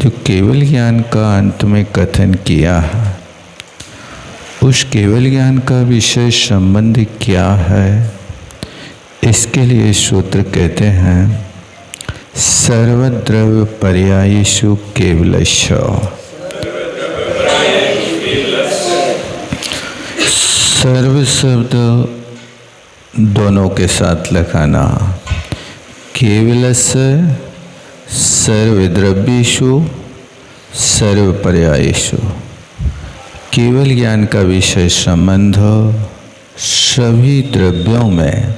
जो केवल ज्ञान का अंत में कथन किया है, उस केवल ज्ञान का विषय संबंध क्या है, इसके लिए सूत्र कहते हैं सर्वद्रव्य पर्यायेषु केवलस्य। सर्व शब्द दोनों के साथ लगाना। केवलस्य सर्वद्रव्येषु सर्वपर्यायेषु। केवल ज्ञान का विषय संबंध सभी द्रव्यों में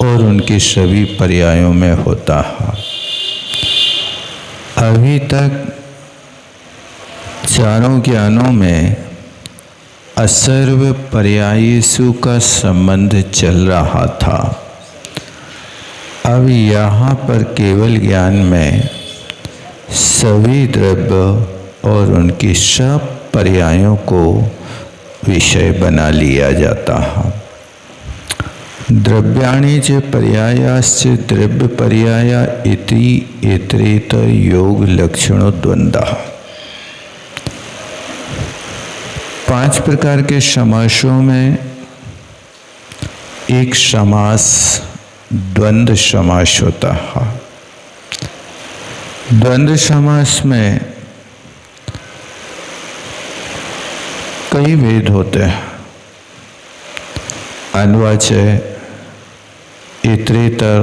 और उनके सभी पर्यायों में होता है। अभी तक चारों ज्ञानों में असर्व पर्यायेषु का संबंध चल रहा था। अब यहाँ पर केवल ज्ञान में सभी द्रव्य और उनकी सब पर्यायों को विषय बना लिया जाता है। द्रव्याणि च पर्यायाश्च द्रव्य पर्याया इति इतरेतर योग लक्षणों द्वंद्वः। 5 प्रकार के समासों में एक समास द्वंद्व समास होता है। द्वंद्व समास में कई भेद होते हैं। अन्वचय, इतरेतर,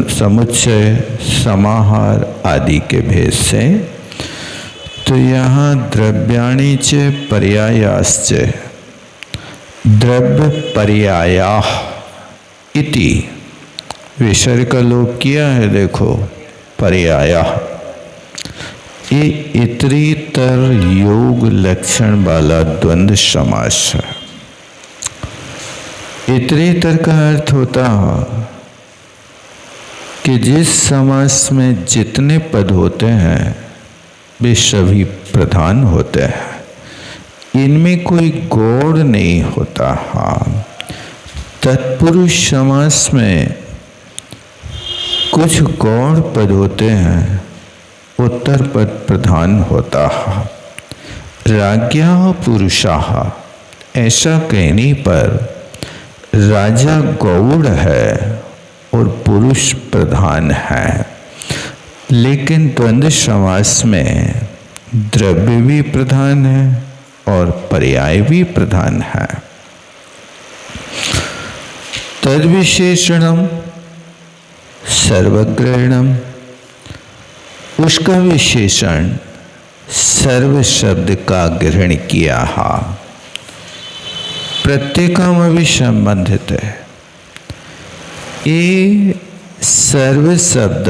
समुच्चय, समाहार आदि के भेद से। तो यहाँ द्रव्याणि च पर्यायाश्च द्रव्य पर्यायाः इति विसर्ग का लोप किया है। देखो पर्यायाः, ये इतरेतर योग लक्षण वाला द्वंद्व समास है। इतरेतर का अर्थ होता है कि जिस समास में जितने पद होते हैं वे सभी प्रधान होते हैं, इनमें कोई गौड़ नहीं होता। हाँ, तत्पुरुष समास में कुछ गौड़ पद होते हैं, उत्तर पद प्रधान होता है। राज्ञः पुरुषाः, ऐसा कहने पर राजा गौड़ है और पुरुष प्रधान है। लेकिन द्वंद्व समास में द्रव्य भी प्रधान है और पर्याय भी प्रधान है। तद विशेषणम सर्वग्रहणम, उसका विशेषण सर्व शब्द का ग्रहण किया है। प्रत्येकम अभिसंबंधित है। ये सर्व शब्द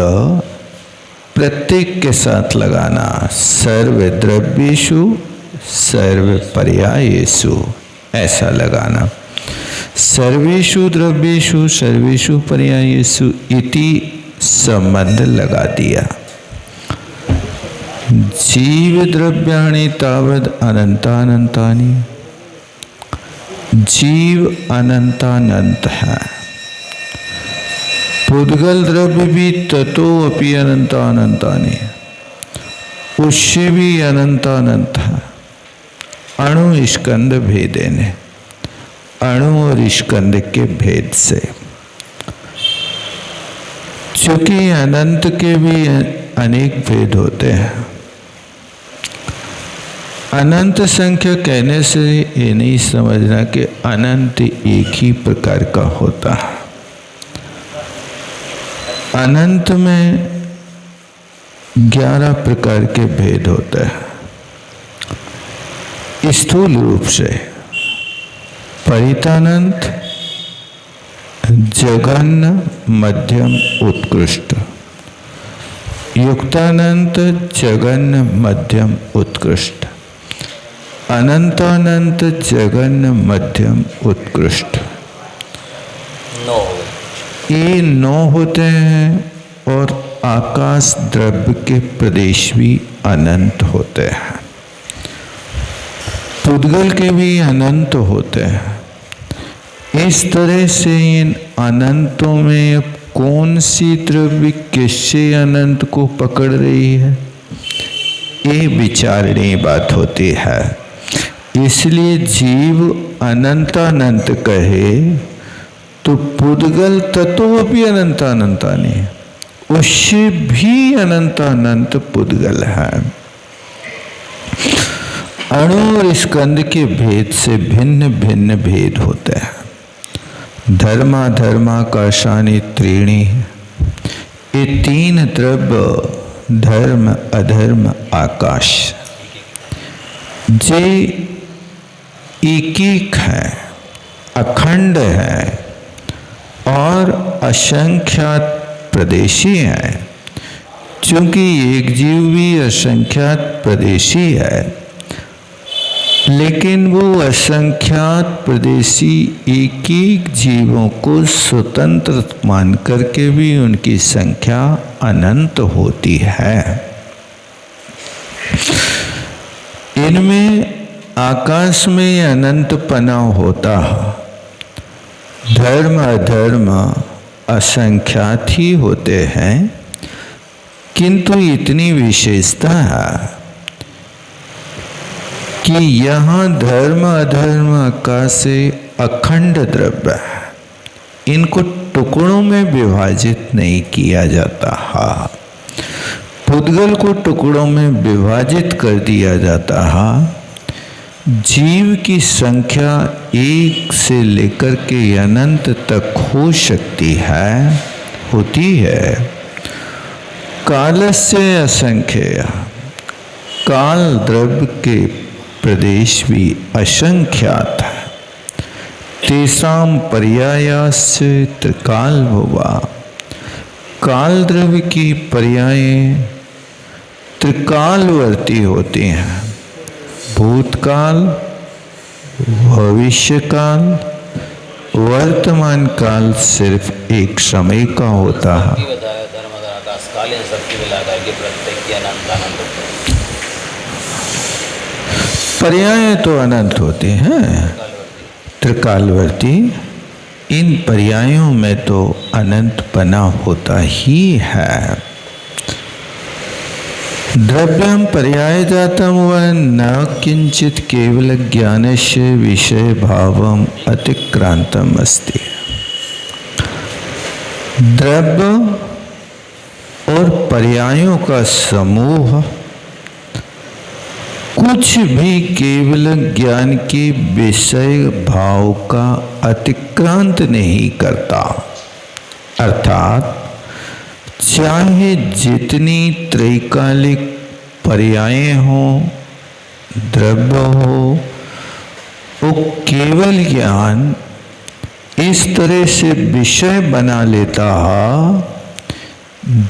प्रत्येक के साथ लगाना। सर्व द्रव्येषु सर्व पर्यायेषु ऐसा लगाना। सर्वेषु द्रव्येषु सर्वेषु पर्यायेषु इति संबंध लगा दिया। जीव द्रव्याणि तावद अनंतानंतानि, जीव अनंतानंत है। पुद्गल द्रव्य भी ततो अपि अनंतानंतानि, उससे भी अनंतानंत है। अणु स्कंद भेदेन, अणु और स्कंद के भेद से। चूंकि अनंत के भी अनेक भेद होते हैं, अनंत संख्या कहने से ये नहीं समझना कि अनंत एक ही प्रकार का होता है। अनंत में 11 प्रकार के भेद होते हैं। स्थूल रूप से परितानंत, जघन्य, मध्यम, उत्कृष्ट। युक्तानंत, जघन्य, मध्यम, उत्कृष्ट। अनंतानंत, जघन्य, मध्यम, उत्कृष्ट। ये 9 होते हैं। और आकाश द्रव्य के प्रदेश भी अनंत होते हैं। पुद्गल के भी अनंत होते हैं। इस तरह से इन अनंतों में कौन सी द्रव्य किससे अनंत को पकड़ रही है, ये विचारणीय बात होती है। इसलिए जीव अनंतानंत कहे तो पुद्गल तत्व भी अनंतानंता नहीं, उससे भी अनंतानंत पुद्गल है। अणु और स्कंद के भेद से भिन्न भिन्न भेद होते हैं। धर्माकाशानि त्रीणि, ये तीन द्रव्य धर्म अधर्म आकाश जे एक एक है, अखंड है और असंख्यात प्रदेशी है। चूंकि एक जीव भी असंख्यात प्रदेशी है, लेकिन वो असंख्यात प्रदेशी एक एक जीवों को स्वतंत्र मान करके भी उनकी संख्या अनंत होती है। इनमें आकाश में अनंतपना होता, धर्म अधर्म असंख्यात ही होते हैं, किंतु इतनी विशेषता है कि यहाँ धर्म अधर्म आकाश से अखंड द्रव्य है, इनको टुकड़ों में विभाजित नहीं किया जाता है। पुद्गल को टुकड़ों में विभाजित कर दिया जाता है। जीव की संख्या एक से लेकर के अनंत तक हो सकती है, होती है। कालस्य असंख्य, काल द्रव्य के प्रदेश भी असंख्यात है। तेषां पर्यायस्य त्रिकाल भुवा, काल द्रव्य की पर्याय त्रिकालवर्ती होती हैं। भूतकाल, भविष्यकाल, वर्तमान काल सिर्फ एक समय का होता है। पर्याय तो अनंत होते हैं, त्रिकालवर्ती। इन पर्यायों में तो अनंतपना होता ही है। द्रव्यम पर्याय जातम व न किंचित केवल ज्ञानस्य विषय भावम अतिक्रांतम अस्ति। द्रव्य और पर्यायों का समूह कुछ भी केवल ज्ञान के विषय भाव का अतिक्रांत नहीं करता। अर्थात चाहे जितनी त्रैकालिक पर्याय हो, द्रव्य हो, वो केवल ज्ञान इस तरह से विषय बना लेता है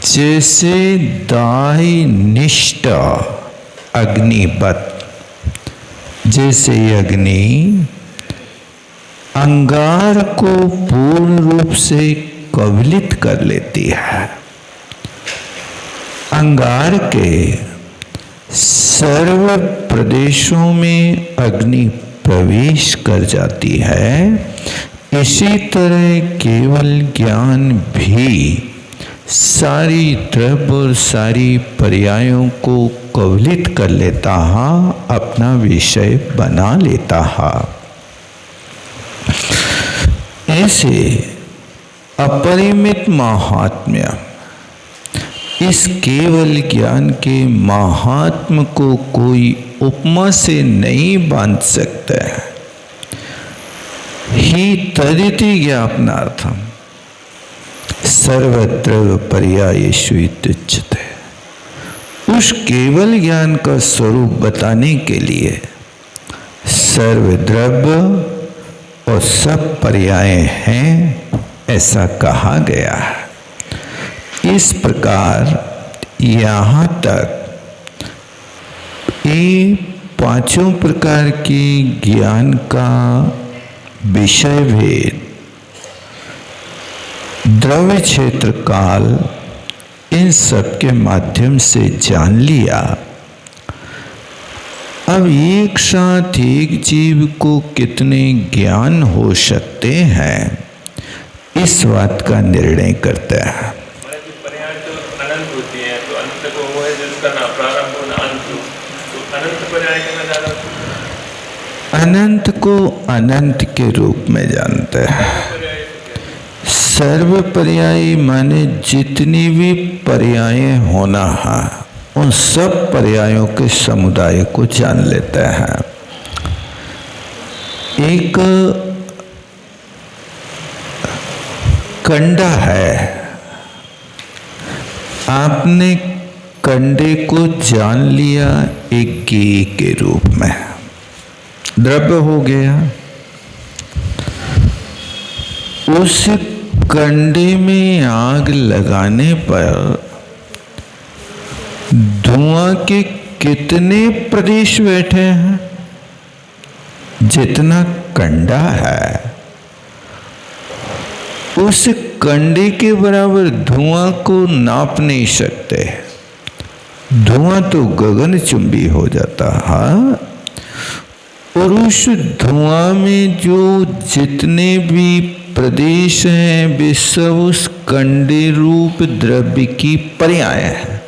जैसे दाही निष्ठ अग्निवत। जैसे अग्नि अंगार को पूर्ण रूप से कवलित कर लेती है, अंगार के सर्व प्रदेशों में अग्नि प्रवेश कर जाती है, इसी तरह केवल ज्ञान भी सारी द्रव्य और सारी पर्यायों को कवलित कर लेता है, अपना विषय बना लेता है। ऐसे अपरिमित महात्म्य, इस केवल ज्ञान के महात्म्य को कोई उपमा से नहीं बांध सकता है। ही तदिति ज्ञापनार्थम सर्वत्र पर्यायेषु इत्युच्यते। उस केवल ज्ञान का स्वरूप बताने के लिए सर्वद्रव्य और सब पर्याय हैं, ऐसा कहा गया है। इस प्रकार यहाँ तक ये पांचों प्रकार के ज्ञान का विषय भेद, द्रव्य क्षेत्र काल, इन सब के माध्यम से जान लिया। अब एक साथ एक जीव को कितने ज्ञान हो सकते हैं, इस बात का निर्णय करता है। पर्याय तो अनंत होती है, तो अंत को वो है जिसका ना प्रारंभ हो ना अंत हो, तो अनंत पर्याय कहना जा रहा है। अनंत को अनंत के रूप में जानते हैं। सर्व पर्यायी माने जितनी भी पर्याय होना है उन सब पर्यायों के समुदाय को जान लेते हैं। एक कंडा है, आपने कंडे को जान लिया एक गेय के रूप में, द्रव्य हो गया। उस कंडे में आग लगाने पर धुआं के कितने प्रदेश बैठे हैं? जितना कंडा है उस कंडे के बराबर धुआं को नाप नहीं सकते। धुआं तो गगनचुंबी हो जाता है, और उस धुआं में जो जितने भी प्रदेश हैं वे सब उस कंडे रूप द्रव्य की पर्याय है।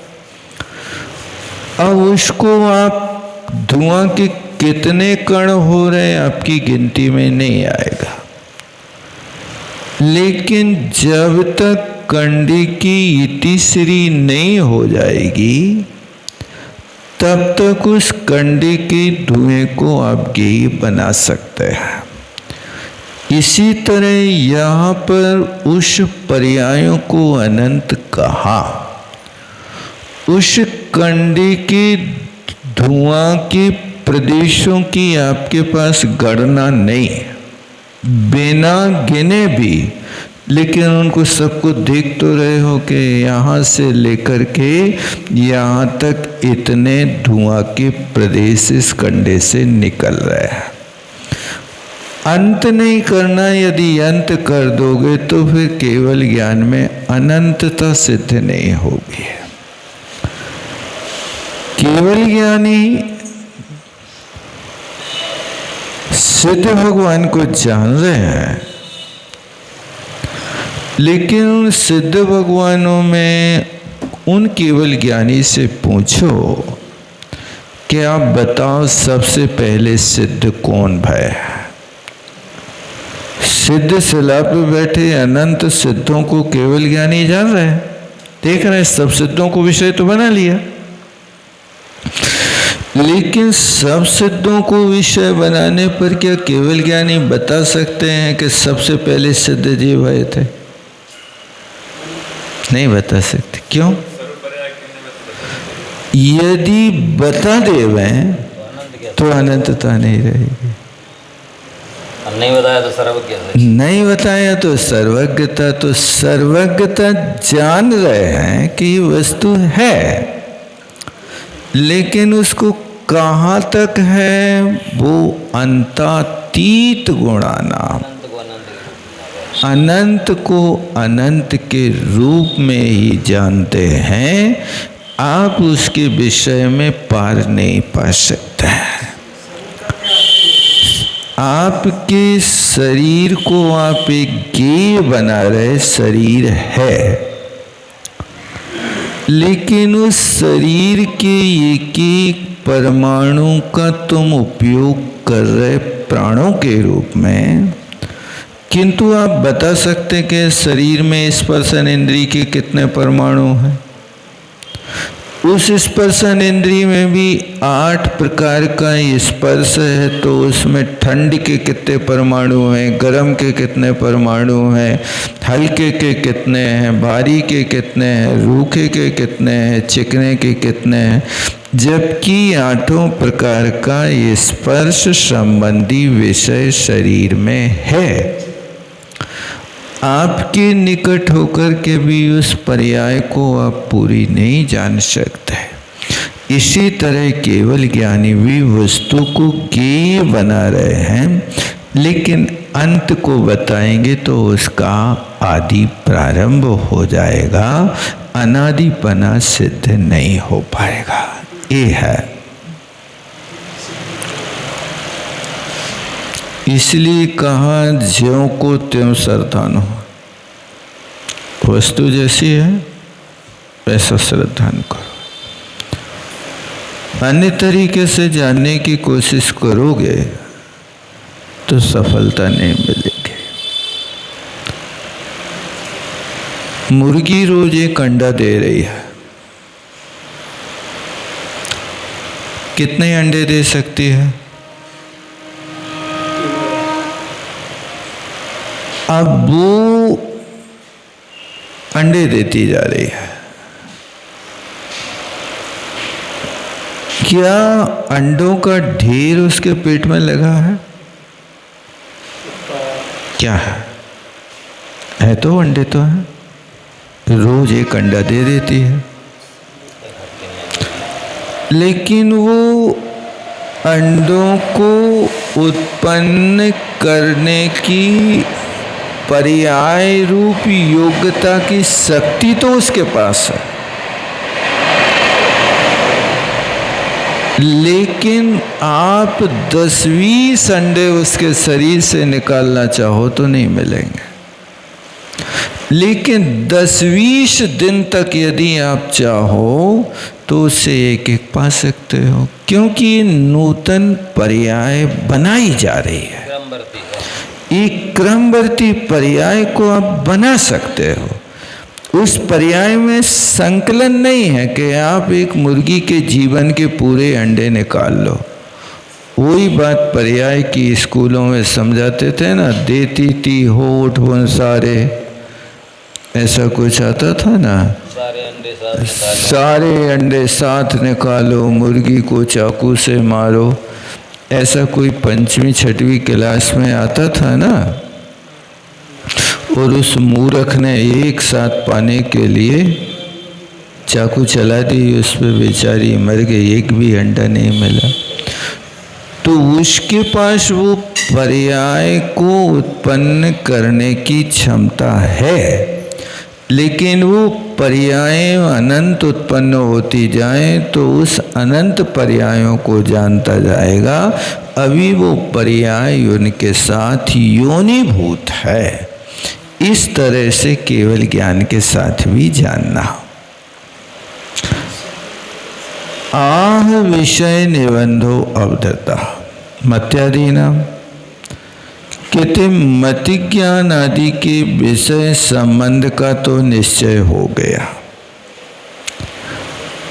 अब उसको आप धुआं के कितने कण हो रहे आपकी गिनती में नहीं आएगा, लेकिन जब तक कंडे की इतिश्री नहीं हो जाएगी तब तक उस कंडे के धुएं को आप गेय बना सकते हैं। इसी तरह यहाँ पर उस पर्यायों को अनंत कहा। उस कंडे के धुआं के प्रदेशों की आपके पास गणना नहीं, बिना गिने भी, लेकिन उनको सबको देख तो रहे हो कि यहाँ से लेकर के यहाँ तक इतने धुआं के प्रदेश इस कंडे से निकल रहे हैं। अंत नहीं करना, यदि अंत कर दोगे तो फिर केवल ज्ञान में अनंतता सिद्ध नहीं होगी। केवल ज्ञानी सिद्ध भगवान को जान रहे हैं, लेकिन उन सिद्ध भगवानों में उन केवल ज्ञानी से पूछो कि आप बताओ सबसे पहले सिद्ध कौन भय? सिद्ध शिला पे बैठे अनंत सिद्धों को केवल ज्ञानी जान रहे हैं, देख रहे हैं, सब सिद्धों को विषय तो बना लिया, लेकिन सब सिद्धों को विषय बनाने पर क्या केवल ज्ञानी बता सकते हैं कि सबसे पहले सिद्ध जीव आए थे? नहीं बता सकते। क्यों? यदि बता देवे तो अनंतता नहीं रहेगी। नहीं बताया तो सर्वज्ञ, नहीं बताया तो सर्वज्ञता। तो सर्वज्ञता जान रहे हैं कि ये वस्तु है, लेकिन उसको कहाँ तक है वो अंतातीत गुणाना, अनंत को अनंत के रूप में ही जानते हैं। आप उसके विषय में पार नहीं पा सकते। आपके शरीर को आप एक गेय बना रहे, शरीर है, लेकिन उस शरीर के एक एक परमाणु का तुम उपयोग कर रहे प्राणों के रूप में। किंतु आप बता सकते कि शरीर में स्पर्शन इंद्रिय के कितने परमाणु हैं? उस स्पर्शन इंद्रिय में भी 8 प्रकार का स्पर्श है, तो उसमें ठंड के कितने परमाणु हैं, गर्म के कितने परमाणु हैं, हल्के के कितने हैं, भारी के कितने हैं, रूखे के कितने हैं, चिकने के कितने हैं, जबकि 8 प्रकार का स्पर्श संबंधी विषय शरीर में है। आपके निकट होकर के भी उस पर्याय को आप पूरी नहीं जान सकते। इसी तरह केवल ज्ञानी भी वस्तु को गेय बना रहे हैं, लेकिन अंत को बताएंगे तो उसका आदि प्रारंभ हो जाएगा, अनादिपना सिद्ध नहीं हो पाएगा। ये है, इसलिए कहा ज्यों को त्यों सरतानो। वस्तु जैसी है वैसा श्रद्धा करो। अन्य तरीके से जानने की कोशिश करोगे तो सफलता नहीं मिलेगी। मुर्गी रोज एक अंडा दे रही है, कितने अंडे दे सकती है? अब वो अंडे देती जा रही है। क्या अंडों का ढेर उसके पेट में लगा है? क्या है तो अंडे तो है, रोज एक अंडा दे देती है, लेकिन वो अंडों को उत्पन्न करने की पर्याय रूप योग्यता की शक्ति तो उसके पास है, लेकिन आप 10-20 अंडे उसके शरीर से निकालना चाहो तो नहीं मिलेंगे। लेकिन 10-20 दिन तक यदि आप चाहो तो उससे एक एक पा सकते हो, क्योंकि नूतन पर्याय बनाई जा रही है। एक क्रमवर्ती पर्याय को आप बना सकते हो। उस पर्याय में संकलन नहीं है कि आप एक मुर्गी के जीवन के पूरे अंडे निकाल लो। वही बात पर्याय की स्कूलों में समझाते थे ना, देती थी होठ वो सारे, ऐसा कुछ आता था ना, सारे अंडे साथ निकालो, मुर्गी को चाकू से मारो, ऐसा कोई 5वीं 6वीं क्लास में आता था ना। और उस मूर्ख ने एक साथ पाने के लिए चाकू चला दी, उस पर बेचारी मर गई, एक भी अंडा नहीं मिला। तो उसके पास वो पर्याय को उत्पन्न करने की क्षमता है, लेकिन वो पर्याय अनंत उत्पन्न होती जाए तो उस अनंत पर्यायों को जानता जाएगा। अभी वो पर्याय उनके साथ योनिभूत है। इस तरह से केवल ज्ञान के साथ भी जानना। आह विषय निबंधो अवधता मत्यादीनाम, कहते मति ज्ञान आदि के विषय संबंध का तो निश्चय हो गया।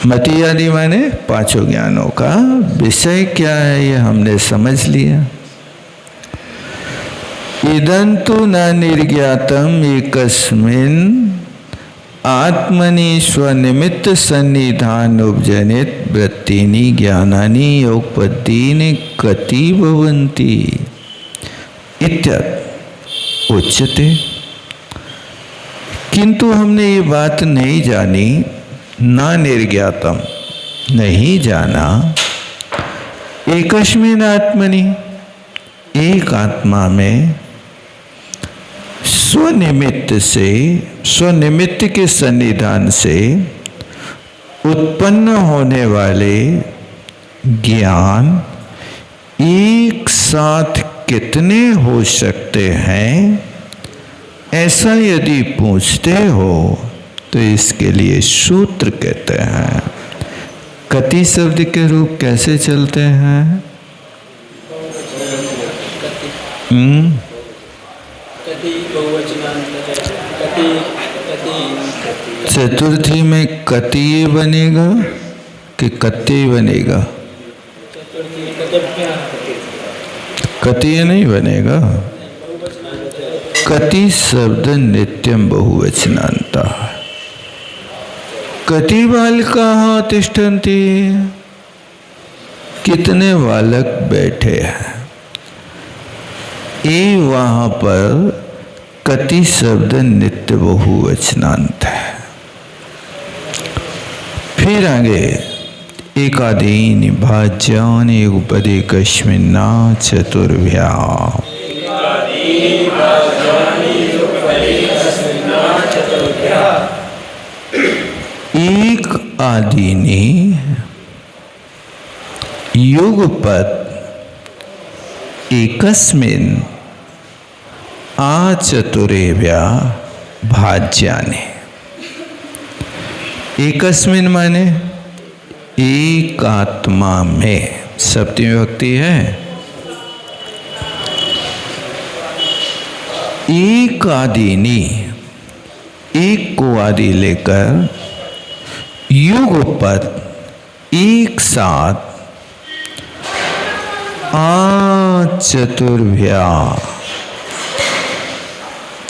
मति आदि माने 5 ज्ञानों का विषय क्या है ये हमने समझ लिया। इदंतु न निर्ज्ञातम एकस्मिन् आत्मनि स्वनिमित्त सन्निधान उपजनित वृत्तिनि ज्ञानानि योगपद्धीनि कति भवन्ति इत्यत उच्यते। किंतु हमने ये बात नहीं जानी, ना निर्ज्ञातम नहीं जाना, एकस्मिन् आत्मनि एक आत्मा में स्वनिमित्त से, स्वनिमित्त के सन्निधान से उत्पन्न होने वाले ज्ञान एक साथ कितने हो सकते हैं, ऐसा यदि पूछते हो तो इसके लिए सूत्र कहते हैं। कति शब्द के रूप कैसे चलते हैं? चतुर्थी में कतीय बनेगा कि कत्य बनेगा? कतीय नहीं बनेगा। कति शब्द नित्यम बहुवचनांता। कति बालकाः तिष्ठन्ति, कितने बालक बैठे हैं। ये वहाँ पर कति शब्द नित्य बहुवचनांत है। फिर आगे एकादीनि भाज्यानि उपदेकस्मिन्ना चतुर्भ्या। एक आदीनि युगपत् एकस्मिन् आचतुरेभ्यः भाज्यानि। एकस्मिन माने एक आत्मा में, सप्तमी विभक्ति है। एक आदिनी, एक को आदि लेकर युगपत एक साथ चतुर्भ्या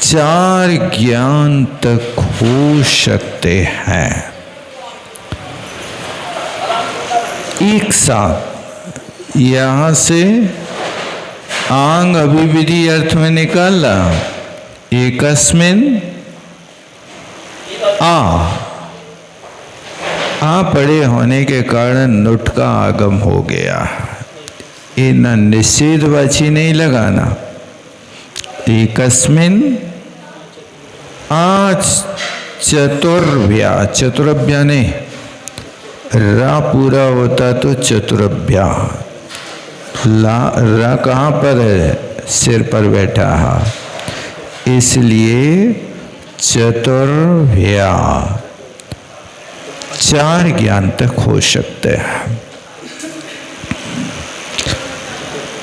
चार ज्ञान तक हो सकते हैं। एक साथ, यहां से आंग अभिविधि अर्थ में निकाला। एकस्मिन आ पड़े होने के कारण नुट का आगम हो गया। ये न निषेधवाची नहीं लगाना। एकस्मिन चतुर्भ्या, चतुर्भ्या ने रा पूरा होता तो चतुर्भ्या। रा कहाँ पर है? सिर पर बैठा है, इसलिए चतुर्भ्या चार ज्ञान तक हो सकते हैं।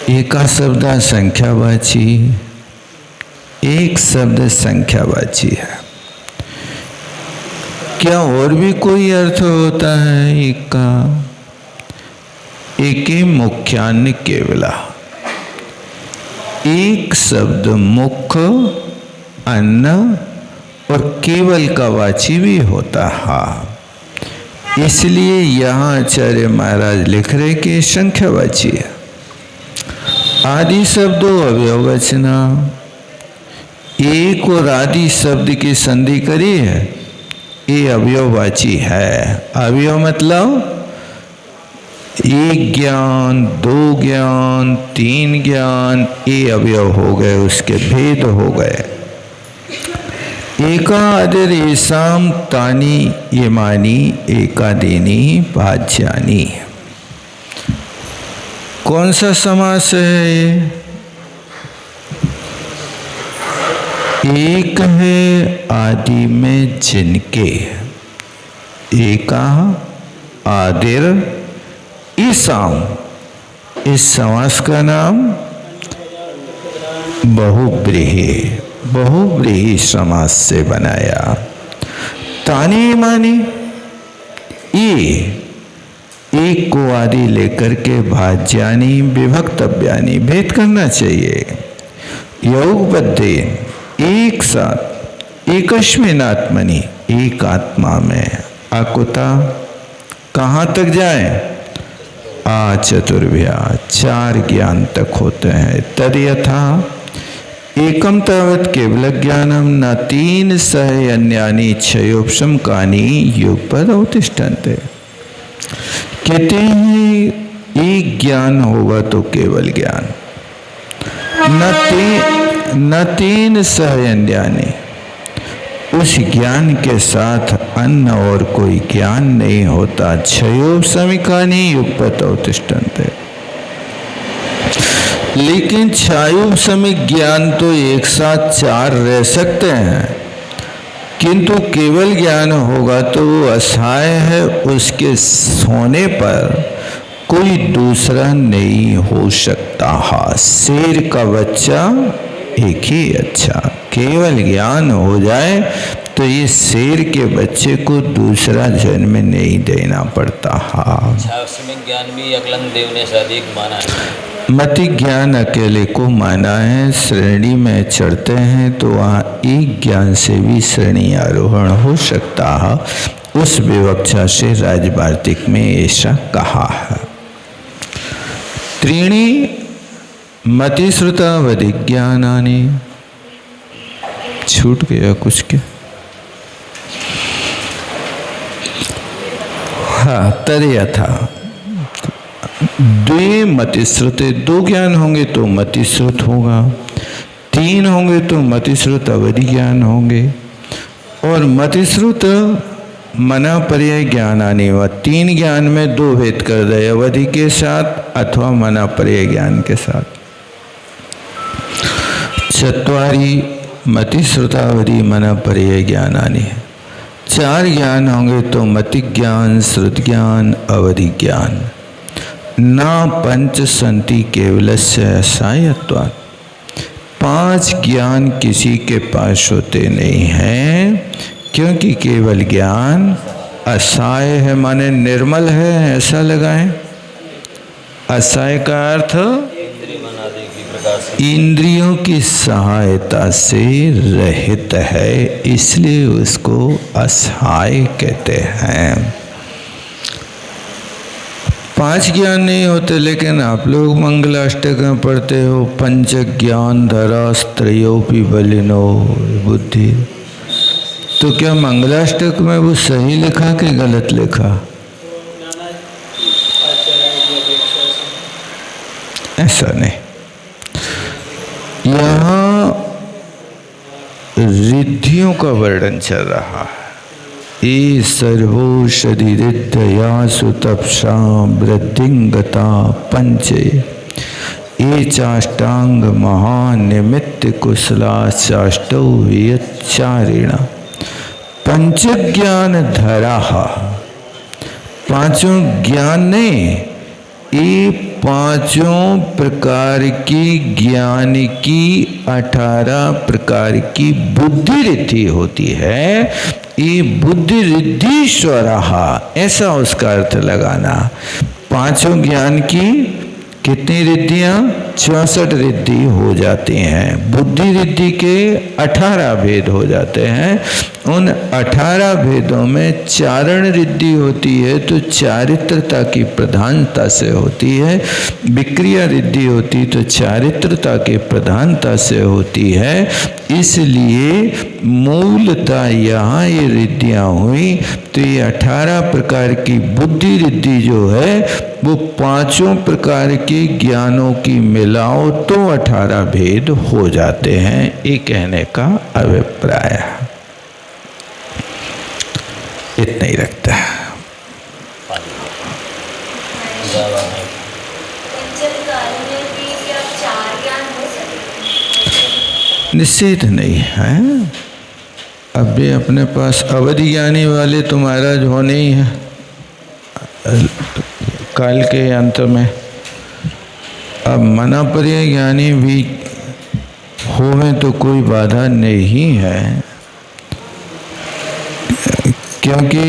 एका शब्द संख्यावाची, एक शब्द संख्यावाची है। क्या और भी कोई अर्थ होता है एक का? एके मुख्यान्य केवला, एक शब्द मुख्य, अन्न और केवल का वाची भी होता है। इसलिए यहाँ आचार्य महाराज लिख रहे कि संख्यावाची है। आदि शब्दों अवयवचना, एक और आदि शब्द की संधि करी है, ये अवयववाची है। अवयव मतलब एक ज्ञान, दो ज्ञान, तीन ज्ञान, ये अवयव हो गए, उसके भेद हो गए। एकादर येषां तानि इमानि एकादीनि भाज्यानि। कौन सा समास है ये? एक है आदि में जिनके, एका आदिर ईसाम, इस समास का नाम बहुव्रीहि, बहुव्रीहि समास से बनाया। तानी मानी, ये एक को आदि लेकर के भाज्यानि विभक्तव्यानि, भेद करना चाहिए। योगबद्धे, एक साथ, एकस्मिन् आत्मनि, एक आत्मा में। आकुता कहाँ तक जाए? चतुर्भ्या चार ज्ञान तक होते हैं। तद यथा एकम तावत् केवल ज्ञानम न तीन सह अन्यानि क्षयोपशम कानि युगपद अवतिष्ठन्ते। कहते हैं एक ज्ञान होगा तो केवल ज्ञान, न तीन सह अन्यानि, उस ज्ञान के साथ अन्य और कोई ज्ञान नहीं होता। क्षयोपशमिकानि युगपत अवतिष्ठन्ते। लेकिन क्षयोपशमिक ज्ञान तो एक साथ चार रह सकते हैं, किंतु केवल ज्ञान होगा तो वो असहाय है, उसके सोने पर कोई दूसरा नहीं हो सकता। शेर का बच्चा एक ही अच्छा। केवल ज्ञान हो जाए तो ये शेर के बच्चे को दूसरा जन्म नहीं देना पड़ता। ज्ञान भी अकलन देव ने अधिक माना है। मति ज्ञान अकेले को माना है। श्रेणी में चढ़ते हैं तो वहाँ एक ज्ञान से भी श्रेणी आरोहण हो सकता है। उस विवक्षा से राजवार्तिक में ऐसा कहा है। त्रीणी मतिश्रुतावधि ज्ञानानि, छूट गया कुछ के? हाँ, तद यथा द्वे मतिश्रुते, दो ज्ञान होंगे तो मतिश्रुत होगा, तीन होंगे तो मतिश्रुत अवधि ज्ञान होंगे। और मतिश्रुत मना पर्याय ज्ञान आने व तीन ज्ञान में दो भेद कर दे, अवधि के साथ अथवा मना पर्याय ज्ञान के साथ। चत्वारि मतिश्रुतावधि मना पर्याय ज्ञानानि, 4 ज्ञान होंगे तो मति ज्ञान, श्रुति ज्ञान, अवधि ज्ञान। ना पंच संति केवलस्य असायत्वात्। 5 ज्ञान किसी के पास होते नहीं हैं, क्योंकि केवल ज्ञान असाय है, माने निर्मल है, ऐसा लगाएं। असाय का अर्थ इंद्रियों की सहायता से रहित है, इसलिए उसको असहाय कहते हैं। 5 ज्ञान नहीं होते, लेकिन आप लोग मंगलाष्टक में पढ़ते हो पंच ज्ञान धरास्त्रयोपि बलिनो बुद्धि। तो क्या मंगलाष्टक में वो सही लिखा कि गलत लिखा? ऐसा नहीं। यहाँ रिद्धियों का वर्णन चल रहा है। ये सर्वोषधि रिद्धयासु तपसा वृद्धिंगता पंचे ये चाष्टांग महानिमित्त कुशला चाष्टौ वियच्चारिण। पंच ज्ञान धरा, 5 ज्ञान नहीं, ये 5 प्रकार की ज्ञान की 18 प्रकार की बुद्धि रिद्धि होती है। ये बुद्धि रिद्धीश्वर, ऐसा उसका अर्थ लगाना। 5 ज्ञान की कितनी रिद्धियां? 64 रिद्धि हो जाती हैं। बुद्धि रिद्धि के 18 भेद हो जाते हैं। उन 18 भेदों में चारण रिद्धि होती है तो चारित्रता की प्रधानता से होती है। विक्रिया रिद्धि होती तो चारित्रता की प्रधानता से होती है। इसलिए मूलतः यहाँ ये रिद्धियाँ हुई तो ये 18 प्रकार की बुद्धि रिद्धि जो है वो 5 प्रकार के ज्ञानों की मिलाओ तो 18 भेद हो जाते हैं, ये कहने का अभिप्राय है। इतना ही रखता है। निश्चित नहीं है। अब भी अपने पास अवधि ज्ञानी वाले तो महाराज होने ही है काल के अंत में। अब मनापर्य ज्ञानी भी होवे तो कोई बाधा नहीं है, क्योंकि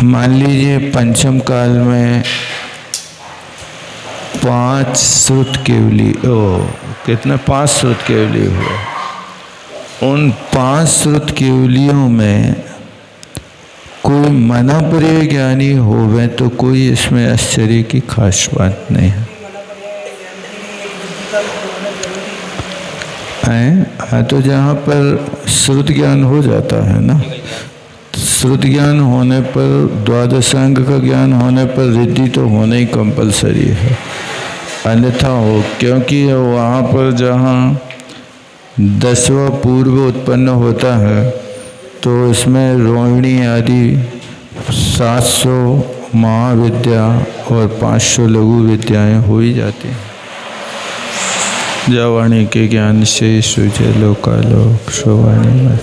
मान लीजिए पंचम काल में 5 श्रुत केवली, कितने 5 श्रुत केवली हुए। उन 5 श्रुत केवलियों में कोई मनापर्य ज्ञानी होवे तो कोई इसमें आश्चर्य की खास बात नहीं है। हाँ, तो जहाँ पर श्रुत ज्ञान हो जाता है ना, श्रुत ज्ञान होने पर, द्वादशांग का ज्ञान होने पर रिद्धि तो होना ही कंपलसरी है, अन्यथा हो। क्योंकि वहाँ पर जहाँ 10वां पूर्व उत्पन्न होता है तो इसमें रोहिणी आदि 700 महाविद्या और 500 लघु विद्याएं हो ही जाती हैं। जवाणी के ज्ञान से सुजय लोकालोक शोवाणी में